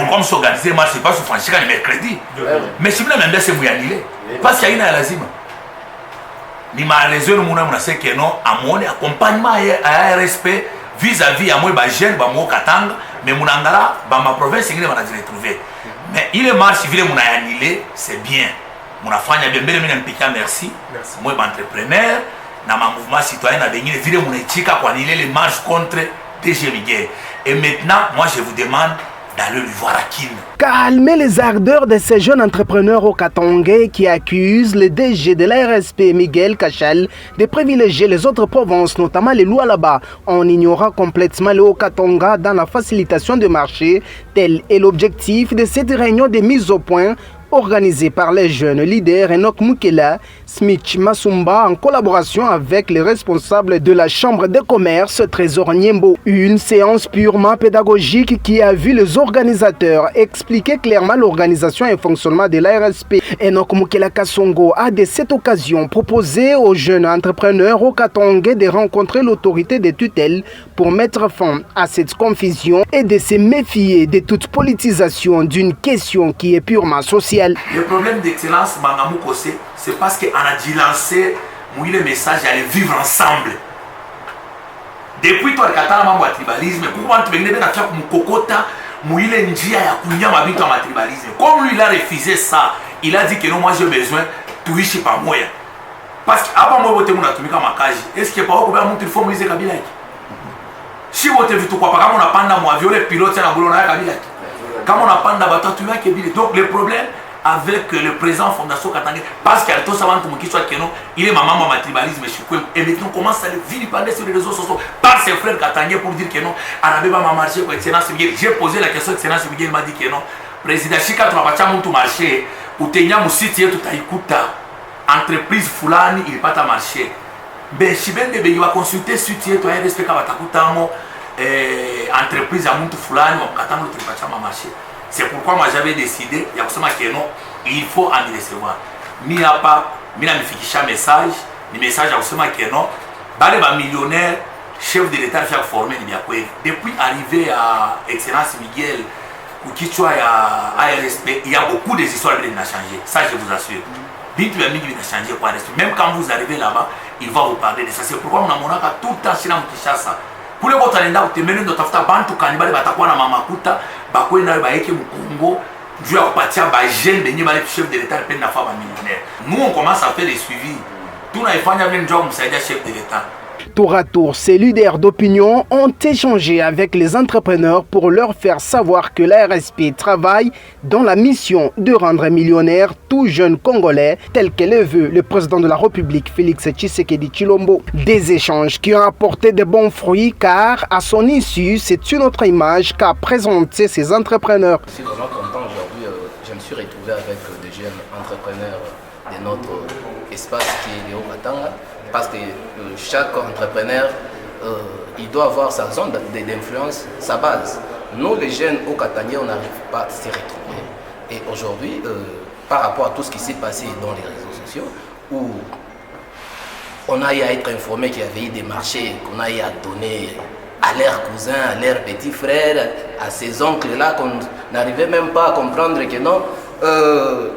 Comme s'organiser, moi, c'est pas sur franchir le mercredi. Mais si vous n'avez même c'est vous annulé. Parce qu'il y a une lazima. Ni ma raison, nous avons dit que non, à mon accompagnement à RSP vis-à-vis à moi, les jeunes, les Katanga, mais mon angala, ma province, il va se retrouver. Mais il est marche civil, mon annulé, c'est bien. Mon affaire, il y a bien, merci. Moi, entrepreneur, dans mon mouvement citoyen, dans le ville, mon éthique, pour annuler les marches contre DG Miguel. Et maintenant, moi, je vous demande d'aller lui voir à Kin. Calmer les ardeurs de ces jeunes entrepreneurs au Katanga qui accusent le DG de l'ARSP Miguel Kachal de privilégier les autres provinces, notamment les Lualaba, en ignorant complètement le Haut-Katanga dans la facilitation de marché. Tel est l'objectif de cette réunion de mise au point organisée par les jeunes leaders Enoch Mukela, Smith Masumba en collaboration avec les responsables de la Chambre de commerce Trésor Niembo. Une séance purement pédagogique qui a vu les organisateurs expliquer clairement l'organisation et le fonctionnement de l'ARSP. Enoch Mukela Kasongo a de cette occasion proposé aux jeunes entrepreneurs au Katanga de rencontrer l'autorité de tutelle pour mettre fin à cette confusion et de se méfier de toute politisation d'une question qui est purement sociale. Le problème d'excellence, Bangamou Kose, c'est parce qu'on a dit lancer le message d'aller vivre ensemble. Depuis toi, le Katana, le tribalisme, pourquoi tu veux faire comme Kokota, Mouile Njia, Yakunya, Mabito, le tribalisme. Comme lui, il a refusé ça, il a dit que non, moi j'ai besoin de riche par moi. Parce qu'avant moi, je suis venu à Makaji. Est-ce qu'il n'y a pas de formaliser Kabila? Si vous avez vu tout quoi, par exemple, on a pas moi violé pilote, on a boulot à Kabila. Quand on a pas de tu vois Kabila. Donc le problème avec le président Fondation Katanga, parce qu'il y a tout ça, il est maman ma tribalisme, et maintenant on commence à le vilipender sur les réseaux sociaux par ses frères Katanga pour dire que non, Arabé va marcher pour Excellence Miguel. J'ai posé la question, Excellence Miguel m'a dit que non. Président Chika, tu vas pas tout marché, ou tu as un site, tu as écouté, entreprise Fulani, il n'est pas à marché. Mais si ben de il va consulter sur tu as respect à Batakutamo, entreprise à Muntu Fulani, ou Katanga, tu vas pas marché. C'est pourquoi moi j'avais décidé, il y a que non, il faut en recevoir. Il n'y a pas, il y a un message, le message que non, les millionnaires, chef de l'État qui a formé, depuis arriver à Excellence Miguel, ou qui soit à ARSP, il y a beaucoup d'histoires qui ont changé. Ça, je vous assure. Bitu ya mingi changé pour ARSP. Même quand vous arrivez là-bas, il va vous parler de ça. C'est pourquoi on a tout le temps chez la Mukishasa. Pour les autres, on a des menus de tafuta bantu kanibali batakuwa na mamakuta bakwe na baeke mukongo dû à partir ba jeune de nyima le chef de l'État peine na femme millionnaire. Nous on commence à faire les suivis. Tout na ifanya bien job msaidia chef de l'État. Tour à tour, ces leaders d'opinion ont échangé avec les entrepreneurs pour leur faire savoir que l'ARSP travaille dans la mission de rendre millionnaire tout jeune Congolais, tel que le veut le président de la République, Félix Tshisekedi Tshilombo. Des échanges qui ont apporté de bons fruits car, à son issue, c'est une autre image qu'a présenté ces entrepreneurs. Je suis vraiment content aujourd'hui, je me suis retrouvé avec des jeunes entrepreneurs de notre espace qui est le Haut-Katanga. Parce que chaque entrepreneur, il doit avoir sa zone d'influence, sa base. Nous, les jeunes au Katanga, on n'arrive pas à se retrouver. Et aujourd'hui, par rapport à tout ce qui s'est passé dans les réseaux sociaux, où on a eu à être informé qu'il y avait eu des marchés, qu'on a eu à donner à leurs cousins, à leurs petits frères, à ces oncles-là, qu'on n'arrivait même pas à comprendre que non,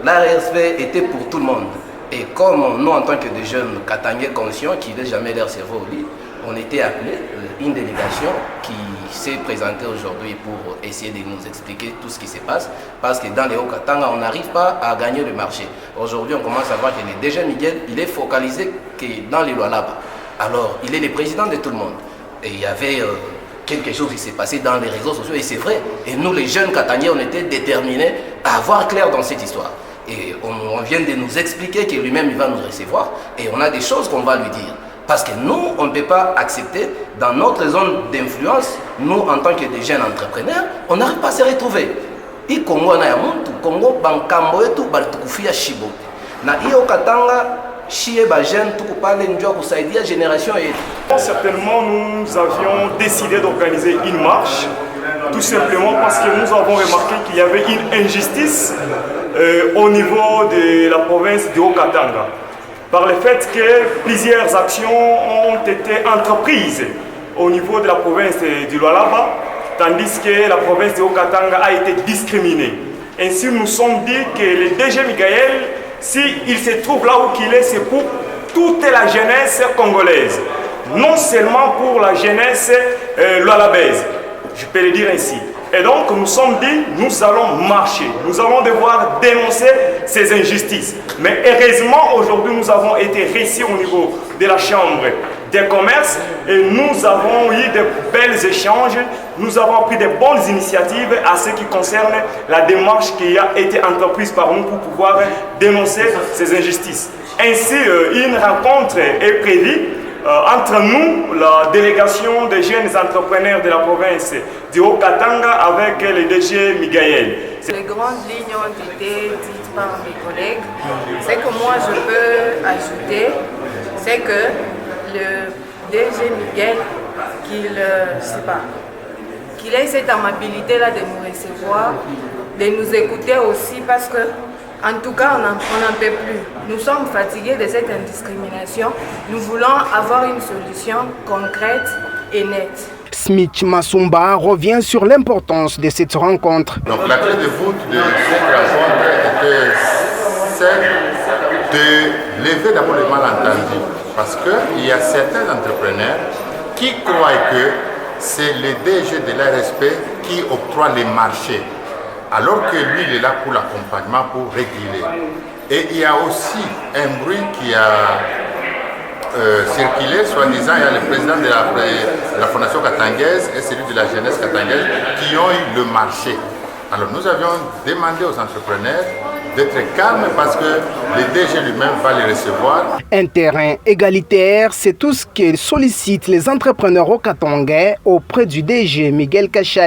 l'ARSP était pour tout le monde. Et comme nous, en tant que des jeunes Katangais conscients qui ne laissent jamais leur cerveau au lit, on était appelés, une délégation qui s'est présentée aujourd'hui pour essayer de nous expliquer tout ce qui se passe. Parce que dans les Hauts-Katanga, on n'arrive pas à gagner le marché. Aujourd'hui, on commence à voir que le DG Miguel, il est focalisé que dans les Lualaba. Alors, il est le président de tout le monde. Et il y avait quelque chose qui s'est passé dans les réseaux sociaux, et c'est vrai. Et nous, les jeunes Katangais, on était déterminés à voir clair dans cette histoire. Et on vient de nous expliquer que lui-même il va nous recevoir et on a des choses qu'on va lui dire. Parce que nous, on ne peut pas accepter dans notre zone d'influence, nous en tant que des jeunes entrepreneurs, on n'arrive pas à se retrouver. I Congo na yamuntu, Congo bankambo yetu balitukufia shibo. Na iyo Katanga, chie ba jeune tukupale njua kusaidia génération yetu. Certainement, nous avions décidé d'organiser une marche, tout simplement parce que nous avons remarqué qu'il y avait une injustice au niveau de la province du Haut-Katanga, par le fait que plusieurs actions ont été entreprises au niveau de la province du Lualaba tandis que la province de Haut-Katanga a été discriminée. Ainsi, nous sommes dit que le DG Migaël, s'il se trouve là où il est, c'est pour toute la jeunesse congolaise, non seulement pour la jeunesse lualabaise, je peux le dire ainsi. Et donc, nous sommes dit, nous allons marcher, nous allons devoir dénoncer ces injustices. Mais heureusement, aujourd'hui, nous avons été réussis au niveau de la Chambre des commerces et nous avons eu de belles échanges, nous avons pris de bonnes initiatives à ce qui concerne la démarche qui a été entreprise par nous pour pouvoir dénoncer ces injustices. Ainsi, une rencontre est prévue entre nous, la délégation des jeunes entrepreneurs de la province du Haut-Katanga avec le DG Migaël. Les grandes lignes ont été dites par mes collègues. Ce que moi je peux ajouter, c'est que le DG Miguel, qu'il ait cette amabilité-là de nous recevoir, de nous écouter aussi, parce que en tout cas, on n'en peut plus. Nous sommes fatigués de cette indiscrimination. Nous voulons avoir une solution concrète et nette. Smith Masumba revient sur l'importance de cette rencontre. Donc la clé de voûte de cette rencontre était celle de lever d'abord le malentendu. Parce qu'il y a certains entrepreneurs qui croient que c'est le DG de l'ARSP qui octroie les marchés, alors que lui, il est là pour l'accompagnement, pour réguler. Et il y a aussi un bruit qui a circulé, soi-disant, il y a le président de la Fondation Katangaise et celui de la jeunesse katangaise qui ont eu le marché. Alors nous avions demandé aux entrepreneurs d'être calmes parce que le DG lui-même va les recevoir. Un terrain égalitaire, c'est tout ce que sollicitent les entrepreneurs haut-katangais auprès du DG Miguel Kachal.